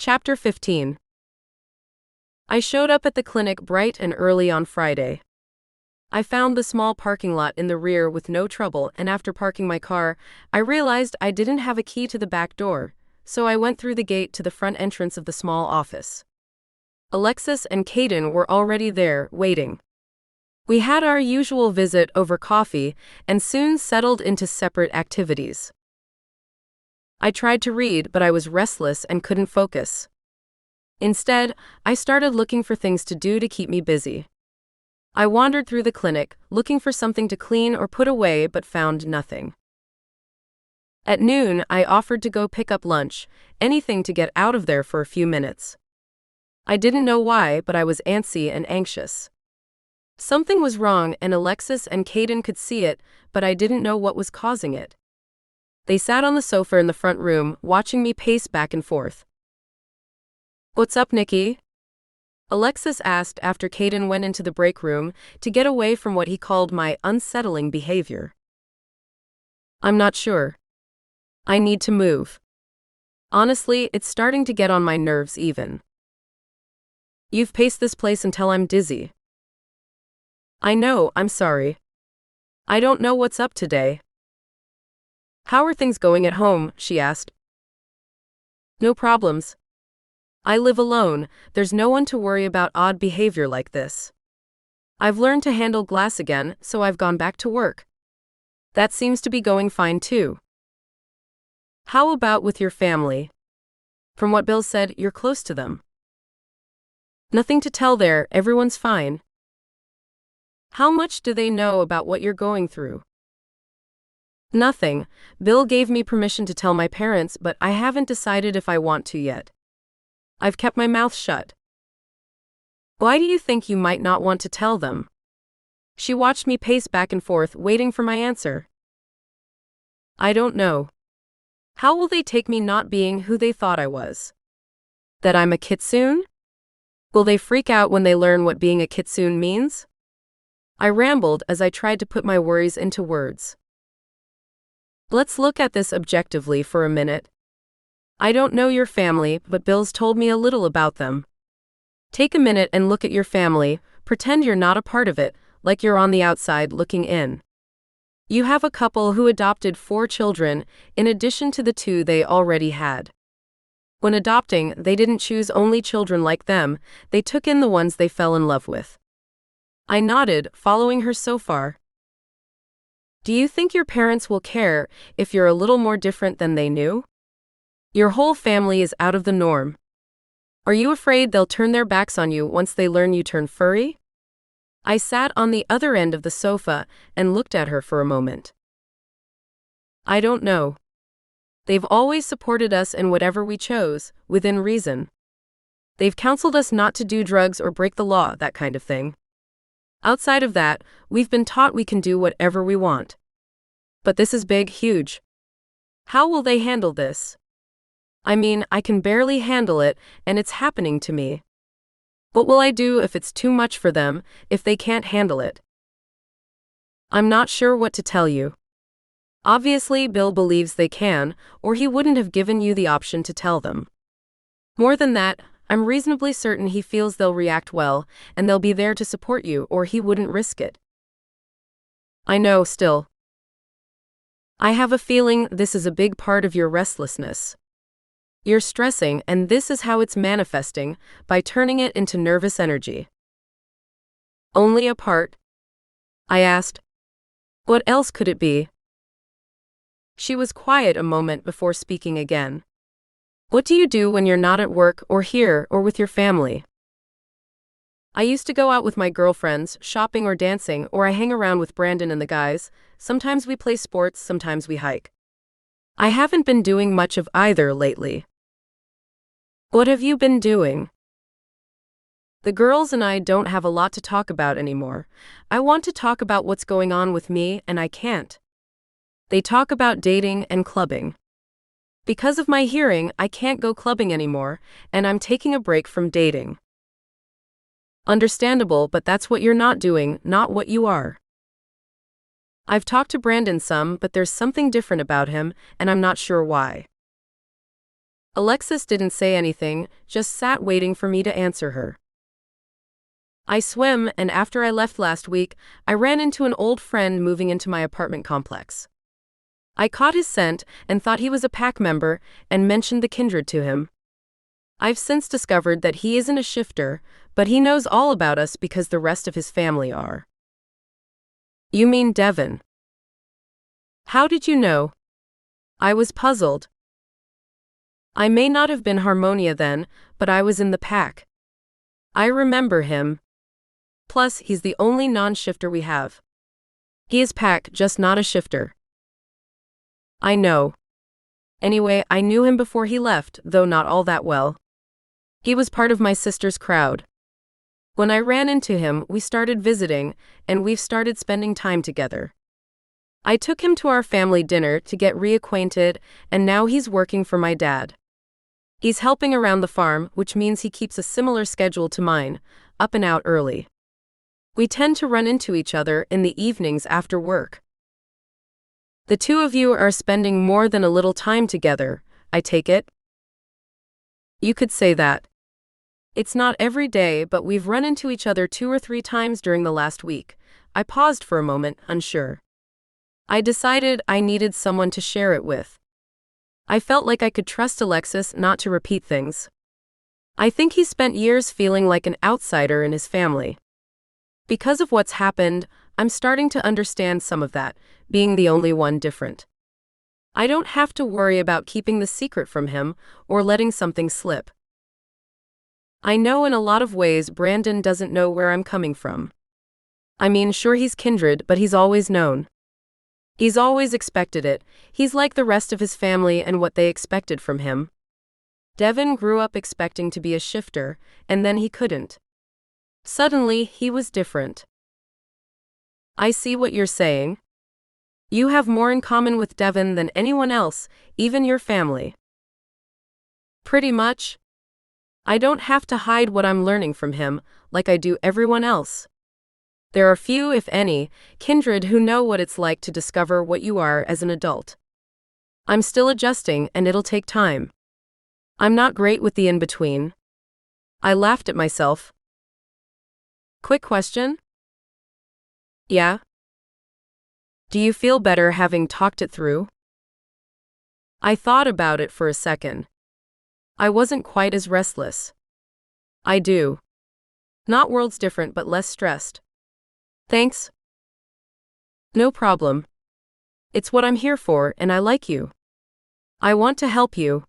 Chapter 15. I showed up at the clinic bright and early on Friday. I found the small parking lot in the rear with no trouble, and after parking my car, I realized I didn't have a key to the back door, so I went through the gate to the front entrance of the small office. Alexis and Caden were already there, waiting. We had our usual visit over coffee and soon settled into separate activities. I tried to read, but I was restless and couldn't focus. Instead, I started looking for things to do to keep me busy. I wandered through the clinic, looking for something to clean or put away, but found nothing. At noon, I offered to go pick up lunch, anything to get out of there for a few minutes. I didn't know why, but I was antsy and anxious. Something was wrong, and Alexis and Caden could see it, but I didn't know what was causing it. They sat on the sofa in the front room, watching me pace back and forth. "What's up, Nickie?" Alexis asked after Caden went into the break room to get away from what he called my unsettling behavior. "I'm not sure. I need to move. Honestly, it's starting to get on my nerves even. You've paced this place until I'm dizzy." "I know, I'm sorry. I don't know what's up today." "How are things going at home?" she asked. "No problems. I live alone, there's no one to worry about odd behavior like this. I've learned to handle glass again, so I've gone back to work. That seems to be going fine too." "How about with your family? From what Bill said, you're close to them." "Nothing to tell there, everyone's fine." "How much do they know about what you're going through?" "Nothing. Bill gave me permission to tell my parents, but I haven't decided if I want to yet. I've kept my mouth shut." "Why do you think you might not want to tell them?" She watched me pace back and forth, waiting for my answer. "I don't know. How will they take me not being who they thought I was? That I'm a kitsune? Will they freak out when they learn what being a kitsune means?" I rambled as I tried to put my worries into words. "Let's look at this objectively for a minute. I don't know your family, but Bill's told me a little about them. Take a minute and look at your family, pretend you're not a part of it, like you're on the outside looking in. You have a couple who adopted 4 children, in addition to the 2 they already had. When adopting, they didn't choose only children like them, they took in the ones they fell in love with." I nodded, following her so far. "Do you think your parents will care if you're a little more different than they knew? Your whole family is out of the norm. Are you afraid they'll turn their backs on you once they learn you turn furry?" I sat on the other end of the sofa and looked at her for a moment. "I don't know. They've always supported us in whatever we chose, within reason. They've counseled us not to do drugs or break the law, that kind of thing. Outside of that, we've been taught we can do whatever we want. But this is big, huge. How will they handle this? I mean, I can barely handle it, and it's happening to me. What will I do if it's too much for them, if they can't handle it? I'm not sure what to tell you. Obviously, Bill believes they can, or he wouldn't have given you the option to tell them. More than that, I'm reasonably certain he feels they'll react well, and they'll be there to support you, or he wouldn't risk it. I know, still. I have a feeling this is a big part of your restlessness. You're stressing, and this is how it's manifesting, by turning it into nervous energy." "Only a part?" I asked. "What else could it be?" She was quiet a moment before speaking again. "What do you do when you're not at work or here or with your family?" "I used to go out with my girlfriends, shopping or dancing, or I hang around with Brandon and the guys. Sometimes we play sports, sometimes we hike. I haven't been doing much of either lately." "What have you been doing?" "The girls and I don't have a lot to talk about anymore. I want to talk about what's going on with me, and I can't. They talk about dating and clubbing. Because of my hearing, I can't go clubbing anymore, and I'm taking a break from dating." "Understandable, but that's what you're not doing, not what you are." "I've talked to Brandon some, but there's something different about him, and I'm not sure why." Alexis didn't say anything, just sat waiting for me to answer her. I swim, and after I left last week, I ran into an old friend moving into my apartment complex. I caught his scent and thought he was a pack member and mentioned the kindred to him. I've since discovered that he isn't a shifter, but he knows all about us because the rest of his family are. You mean Devon? How did you know? I was puzzled. I may not have been Harmonia then, but I was in the pack. I remember him. Plus, he's the only non-shifter we have. He is pack, just not a shifter. I know. Anyway, I knew him before he left, though not all that well. He was part of my sister's crowd. When I ran into him, we started visiting, and we've started spending time together. I took him to our family dinner to get reacquainted, and now he's working for my dad. He's helping around the farm, which means he keeps a similar schedule to mine, up and out early. We tend to run into each other in the evenings after work. The two of you are spending more than a little time together, I take it? You could say that. It's not every day, but we've run into each other 2 or 3 times during the last week. I paused for a moment, unsure. I decided I needed someone to share it with. I felt like I could trust Alexis not to repeat things. I think he spent years feeling like an outsider in his family. Because of what's happened, I'm starting to understand some of that, being the only one different. I don't have to worry about keeping the secret from him or letting something slip. I know in a lot of ways Brandon doesn't know where I'm coming from. I mean, sure he's kindred, but he's always known. He's always expected it. He's like the rest of his family and what they expected from him. Devon grew up expecting to be a shifter, and then he couldn't. Suddenly, he was different. I see what you're saying. You have more in common with Devon than anyone else, even your family. Pretty much. I don't have to hide what I'm learning from him, like I do everyone else. There are few, if any, kindred who know what it's like to discover what you are as an adult. I'm still adjusting, and it'll take time. I'm not great with the in-between. I laughed at myself. Quick question? Yeah? Do you feel better having talked it through? I thought about it for a second. I wasn't quite as restless. I do. Not worlds different, but less stressed. Thanks. No problem. It's what I'm here for, and I like you. I want to help you.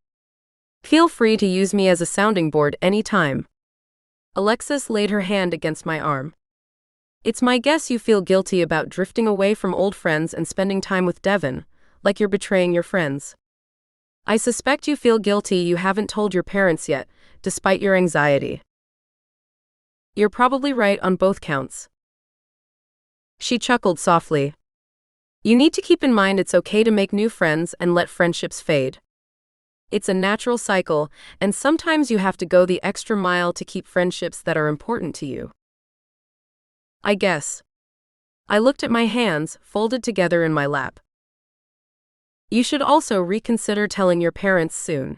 Feel free to use me as a sounding board anytime. Alexis laid her hand against my arm. It's my guess you feel guilty about drifting away from old friends and spending time with Devon, like you're betraying your friends. I suspect you feel guilty you haven't told your parents yet, despite your anxiety. You're probably right on both counts. She chuckled softly. You need to keep in mind it's okay to make new friends and let friendships fade. It's a natural cycle, and sometimes you have to go the extra mile to keep friendships that are important to you. I guess. I looked at my hands, folded together in my lap. You should also reconsider telling your parents soon.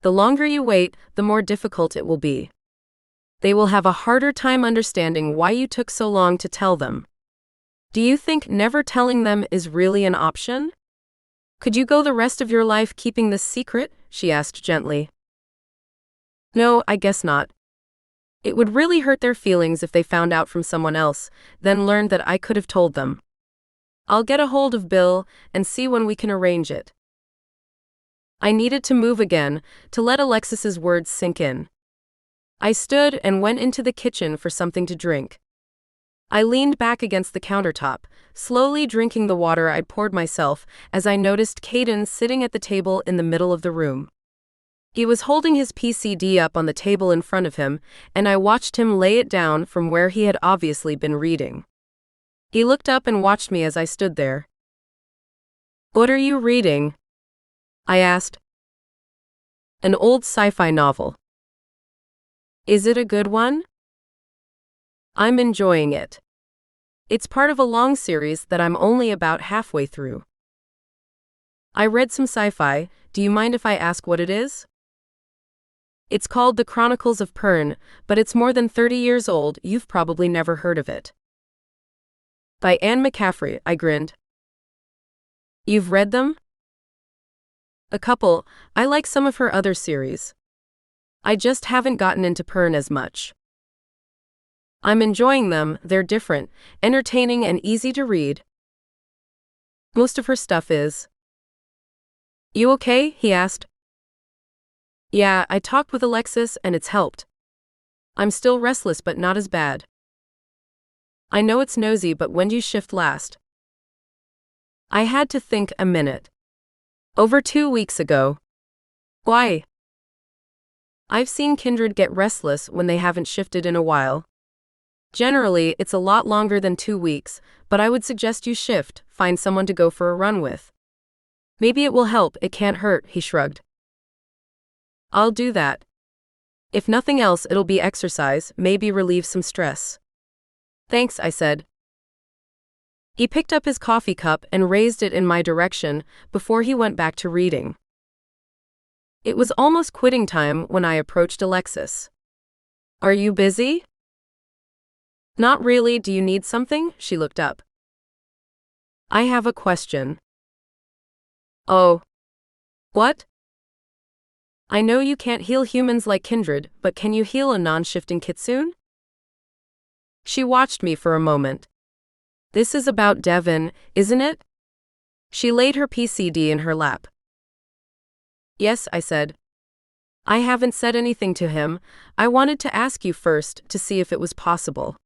The longer you wait, the more difficult it will be. They will have a harder time understanding why you took so long to tell them. Do you think never telling them is really an option? Could you go the rest of your life keeping this secret? She asked gently. No, I guess not. It would really hurt their feelings if they found out from someone else, then learned that I could have told them. I'll get a hold of Bill and see when we can arrange it. I needed to move again, to let Alexis's words sink in. I stood and went into the kitchen for something to drink. I leaned back against the countertop, slowly drinking the water I'd poured myself as I noticed Caden sitting at the table in the middle of the room. He was holding his PCD up on the table in front of him, and I watched him lay it down from where he had obviously been reading. He looked up and watched me as I stood there. What are you reading? I asked. An old sci-fi novel. Is it a good one? I'm enjoying it. It's part of a long series that I'm only about halfway through. I read some sci-fi. Do you mind if I ask what it is? It's called The Chronicles of Pern, but it's more than 30 years old. You've probably never heard of it. By Anne McCaffrey, I grinned. You've read them? A couple. I like some of her other series. I just haven't gotten into Pern as much. I'm enjoying them. They're different, entertaining, and easy to read. Most of her stuff is. You okay? He asked. Yeah, I talked with Alexis and it's helped. I'm still restless but not as bad. I know it's nosy, but when did you shift last? I had to think a minute. Over 2 weeks ago. Why? I've seen kindred get restless when they haven't shifted in a while. Generally, it's a lot longer than 2 weeks, but I would suggest you shift, find someone to go for a run with. Maybe it will help, it can't hurt, he shrugged. I'll do that. If nothing else, it'll be exercise, maybe relieve some stress. Thanks, I said. He picked up his coffee cup and raised it in my direction before he went back to reading. It was almost quitting time when I approached Alexis. Are you busy? Not really. Do you need something? She looked up. I have a question. Oh. What? I know you can't heal humans like kindred, but can you heal a non-shifting kitsune? She watched me for a moment. This is about Devon, isn't it? She laid her PCD in her lap. Yes, I said. I haven't said anything to him. I wanted to ask you first to see if it was possible.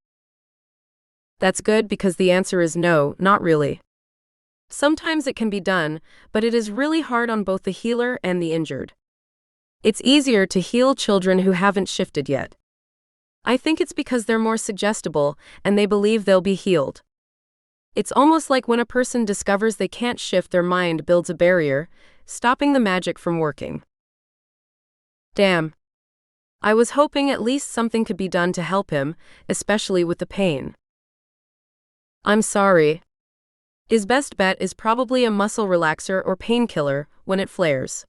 That's good because the answer is no, not really. Sometimes it can be done, but it is really hard on both the healer and the injured. It's easier to heal children who haven't shifted yet. I think it's because they're more suggestible and they believe they'll be healed. It's almost like when a person discovers they can't shift, their mind builds a barrier, stopping the magic from working. Damn. I was hoping at least something could be done to help him, especially with the pain. I'm sorry. His best bet is probably a muscle relaxer or painkiller when it flares.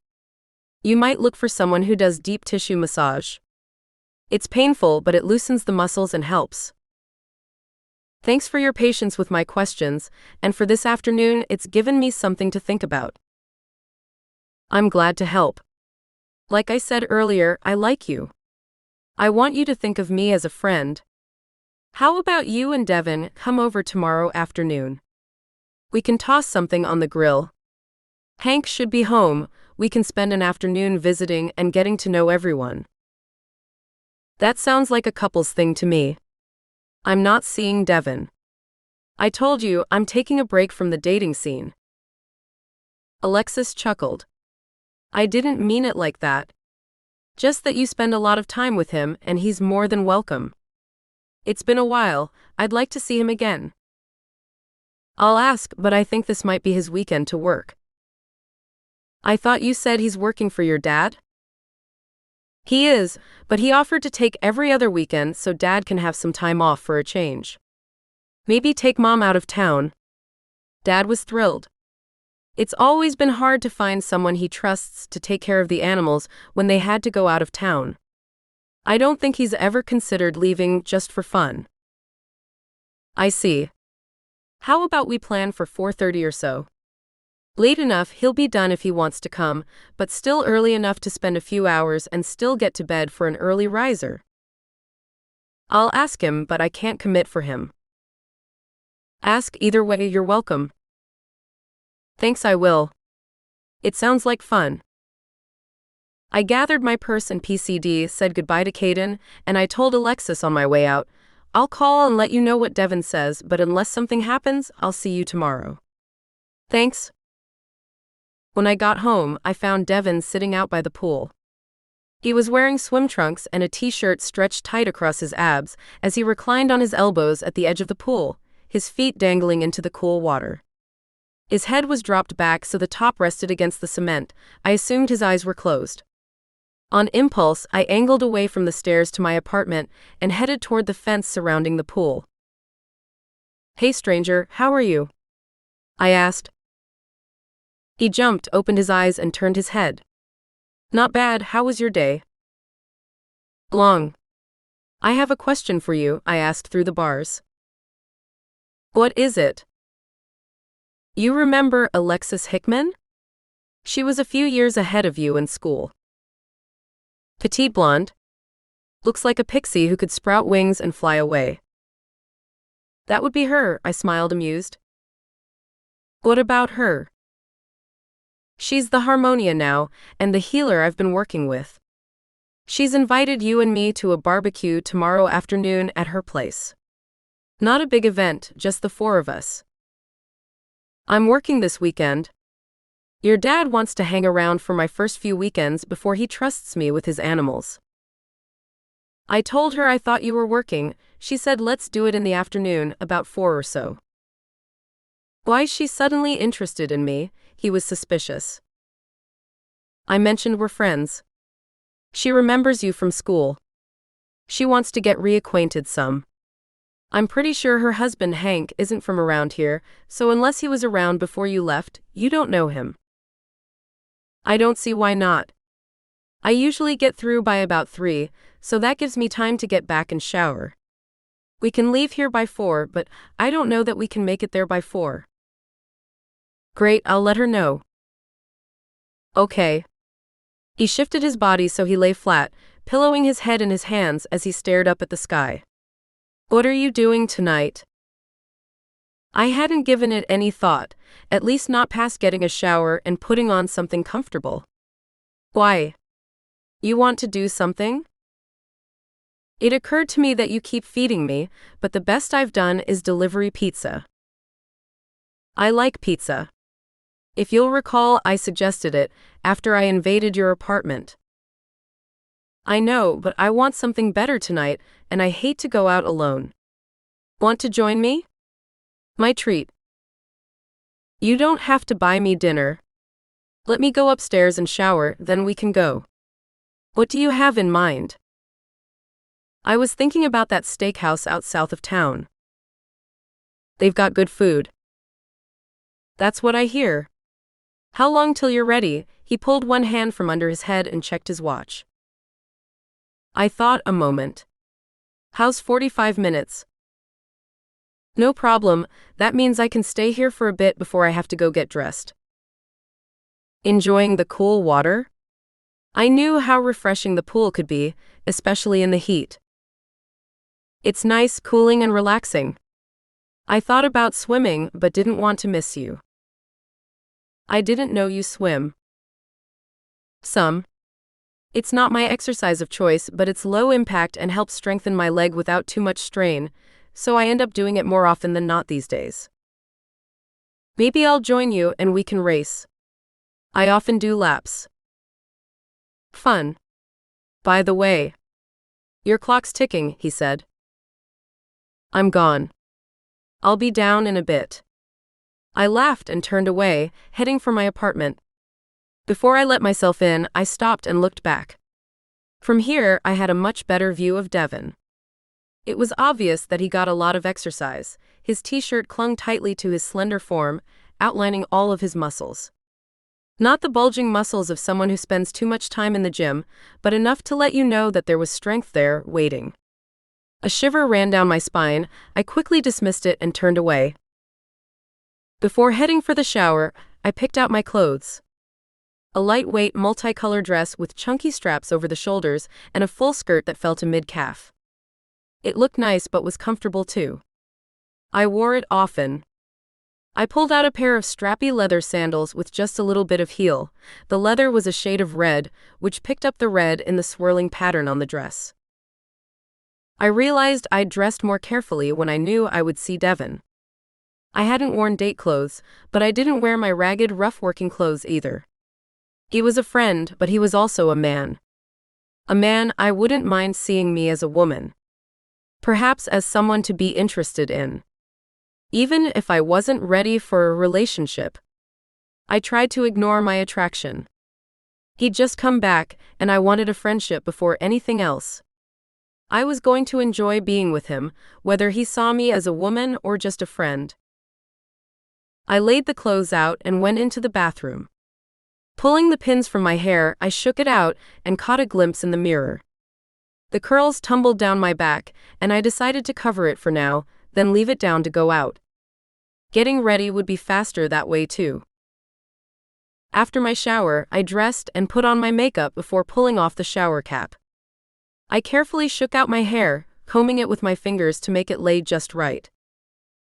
You might look for someone who does deep tissue massage. It's painful, but it loosens the muscles and helps. Thanks for your patience with my questions, and for this afternoon, it's given me something to think about. I'm glad to help. Like I said earlier, I like you. I want you to think of me as a friend. How about you and Devon come over tomorrow afternoon? We can toss something on the grill. Hank should be home. We can spend an afternoon visiting and getting to know everyone. That sounds like a couple's thing to me. I'm not seeing Devon. I told you, I'm taking a break from the dating scene. Alexis chuckled. I didn't mean it like that. Just that you spend a lot of time with him and he's more than welcome. It's been a while, I'd like to see him again. I'll ask, but I think this might be his weekend to work. I thought you said he's working for your dad? He is, but he offered to take every other weekend so Dad can have some time off for a change. Maybe take Mom out of town. Dad was thrilled. It's always been hard to find someone he trusts to take care of the animals when they had to go out of town. I don't think he's ever considered leaving just for fun. I see. How about we plan for 4:30 or so? Late enough he'll be done if he wants to come, but still early enough to spend a few hours and still get to bed for an early riser. I'll ask him, but I can't commit for him. Ask either way, you're welcome. Thanks, I will. It sounds like fun. I gathered my purse and PCD, said goodbye to Caden, and I told Alexis on my way out, I'll call and let you know what Devon says, but unless something happens, I'll see you tomorrow. Thanks. When I got home, I found Devon sitting out by the pool. He was wearing swim trunks and a t-shirt stretched tight across his abs as he reclined on his elbows at the edge of the pool, his feet dangling into the cool water. His head was dropped back so the top rested against the cement. I assumed his eyes were closed. On impulse, I angled away from the stairs to my apartment and headed toward the fence surrounding the pool. Hey stranger, how are you? I asked. He jumped, opened his eyes and turned his head. Not bad, how was your day? long? I have a question for you, I asked through the bars. What is it? You remember Alexis Hickman? She was a few years ahead of you in school. Petite blonde. Looks like a pixie who could sprout wings and fly away. That would be her, I smiled amused. What about her? She's the Harmonia now, and the healer I've been working with. She's invited you and me to a barbecue tomorrow afternoon at her place. Not a big event, just the four of us. I'm working this weekend. Your dad wants to hang around for my first few weekends before he trusts me with his animals. I told her I thought you were working. She said let's do it in the afternoon, about 4 or so. Why's she suddenly interested in me? He was suspicious. I mentioned we're friends. She remembers you from school. She wants to get reacquainted some. I'm pretty sure her husband Hank isn't from around here, so unless he was around before you left, you don't know him. I don't see why not. I usually get through by about 3, so that gives me time to get back and shower. We can leave here by 4, but I don't know that we can make it there by 4. Great, I'll let her know. Okay. He shifted his body so he lay flat, pillowing his head in his hands as he stared up at the sky. What are you doing tonight? I hadn't given it any thought, at least not past getting a shower and putting on something comfortable. Why? You want to do something? It occurred to me that you keep feeding me, but the best I've done is delivery pizza. I like pizza. If you'll recall, I suggested it after I invaded your apartment. I know, but I want something better tonight, and I hate to go out alone. Want to join me? My treat. You don't have to buy me dinner. Let me go upstairs and shower, then we can go. What do you have in mind? I was thinking about that steakhouse out south of town. They've got good food. That's what I hear. How long till you're ready? He pulled one hand from under his head and checked his watch. I thought a moment. How's 45 minutes? No problem, that means I can stay here for a bit before I have to go get dressed. Enjoying the cool water? I knew how refreshing the pool could be, especially in the heat. It's nice, cooling and relaxing. I thought about swimming but didn't want to miss you. I didn't know you swim. Some. It's not my exercise of choice, but it's low impact and helps strengthen my leg without too much strain, so I end up doing it more often than not these days. Maybe I'll join you and we can race. I often do laps. Fun. By the way, your clock's ticking, he said. I'm gone. I'll be down in a bit. I laughed and turned away, heading for my apartment. Before I let myself in, I stopped and looked back. From here, I had a much better view of Devon. It was obvious that he got a lot of exercise. His t-shirt clung tightly to his slender form, outlining all of his muscles. Not the bulging muscles of someone who spends too much time in the gym, but enough to let you know that there was strength there, waiting. A shiver ran down my spine. I quickly dismissed it and turned away. Before heading for the shower, I picked out my clothes. A lightweight, multicolored dress with chunky straps over the shoulders and a full skirt that fell to mid-calf. It looked nice but was comfortable too. I wore it often. I pulled out a pair of strappy leather sandals with just a little bit of heel. The leather was a shade of red, which picked up the red in the swirling pattern on the dress. I realized I'd dressed more carefully when I knew I would see Devon. I hadn't worn date clothes, but I didn't wear my ragged, rough working clothes either. He was a friend, but he was also a man. A man I wouldn't mind seeing me as a woman. Perhaps as someone to be interested in. Even if I wasn't ready for a relationship. I tried to ignore my attraction. He'd just come back, and I wanted a friendship before anything else. I was going to enjoy being with him, whether he saw me as a woman or just a friend. I laid the clothes out and went into the bathroom. Pulling the pins from my hair, I shook it out and caught a glimpse in the mirror. The curls tumbled down my back, and I decided to cover it for now, then leave it down to go out. Getting ready would be faster that way too. After my shower, I dressed and put on my makeup before pulling off the shower cap. I carefully shook out my hair, combing it with my fingers to make it lay just right.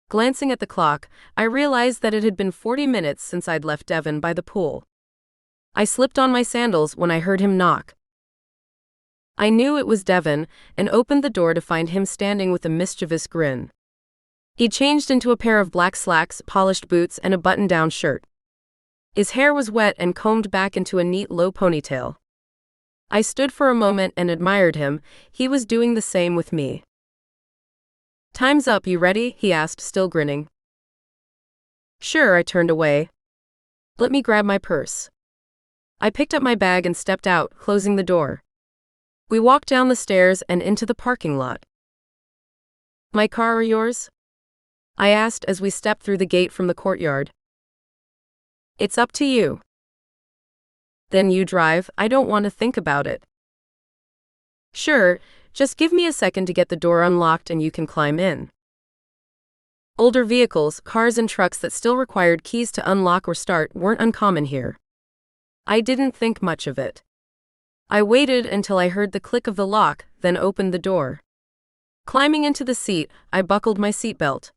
Glancing at the clock, I realized that it had been 40 minutes since I'd left Devon by the pool. I slipped on my sandals when I heard him knock. I knew it was Devon and opened the door to find him standing with a mischievous grin. He'd changed into a pair of black slacks, polished boots, and a button-down shirt. His hair was wet and combed back into a neat low ponytail. I stood for a moment and admired him. He was doing the same with me. "Time's up, you ready?" he asked, still grinning. "Sure," I turned away. "Let me grab my purse." I picked up my bag and stepped out, closing the door. We walked down the stairs and into the parking lot. "My car or yours?" I asked as we stepped through the gate from the courtyard. "It's up to you." "Then you drive, I don't want to think about it." "Sure, just give me a second to get the door unlocked and you can climb in." Older vehicles, cars and trucks that still required keys to unlock or start weren't uncommon here. I didn't think much of it. I waited until I heard the click of the lock, then opened the door. Climbing into the seat, I buckled my seatbelt.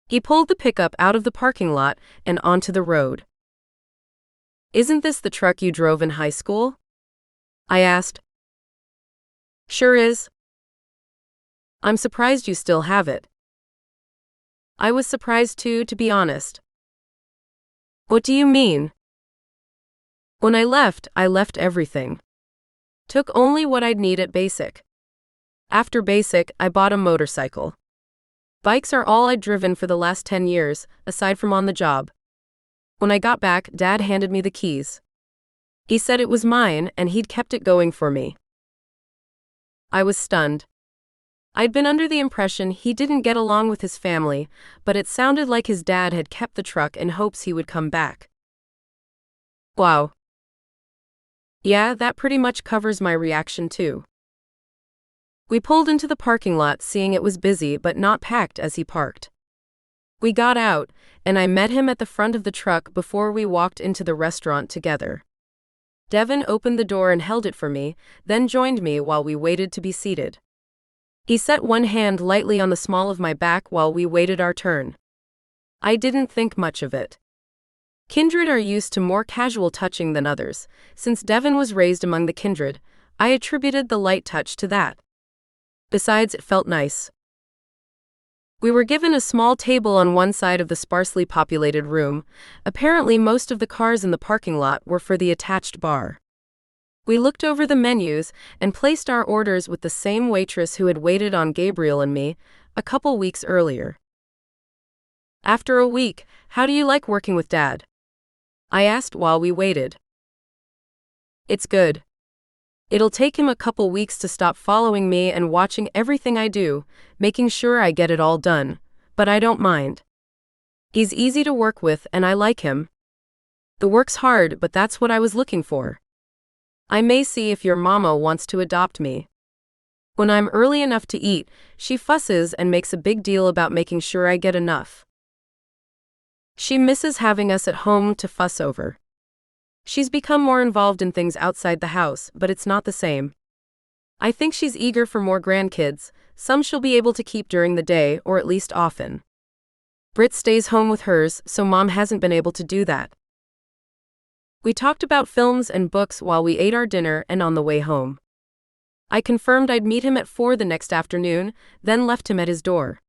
He pulled the pickup out of the parking lot and onto the road. "Isn't this the truck you drove in high school?" I asked. "Sure is." "I'm surprised you still have it." I was surprised too, to be honest. "What do you mean?" "When I left everything. Took only what I'd need at basic. After basic, I bought a motorcycle. Bikes are all I'd driven for the last 10 years, aside from on the job. When I got back, Dad handed me the keys. He said it was mine and he'd kept it going for me. I was stunned. I'd been under the impression he didn't get along with his family, but it sounded like his dad had kept the truck in hopes he would come back. Wow. Yeah, that pretty much covers my reaction too. We pulled into the parking lot, seeing it was busy but not packed as he parked. We got out, and I met him at the front of the truck before we walked into the restaurant together. Devon opened the door and held it for me, then joined me while we waited to be seated. He set one hand lightly on the small of my back while we waited our turn. I didn't think much of it. Kindred are used to more casual touching than others. Since Devon was raised among the kindred, I attributed the light touch to that. Besides, it felt nice. We were given a small table on one side of the sparsely populated room. Apparently, most of the cars in the parking lot were for the attached bar. We looked over the menus and placed our orders with the same waitress who had waited on Gabriel and me a couple weeks earlier. "After a week, how do you like working with Dad?" I asked while we waited. "It's good. It'll take him a couple weeks to stop following me and watching everything I do, making sure I get it all done, but I don't mind. He's easy to work with and I like him. The work's hard, but that's what I was looking for. I may see if your mama wants to adopt me. When I'm early enough to eat, she fusses and makes a big deal about making sure I get enough. She misses having us at home to fuss over. She's become more involved in things outside the house, but it's not the same. I think she's eager for more grandkids, some she'll be able to keep during the day or at least often. Britt stays home with hers, so Mom hasn't been able to do that." We talked about films and books while we ate our dinner and on the way home. I confirmed I'd meet him at 4 the next afternoon, then left him at his door.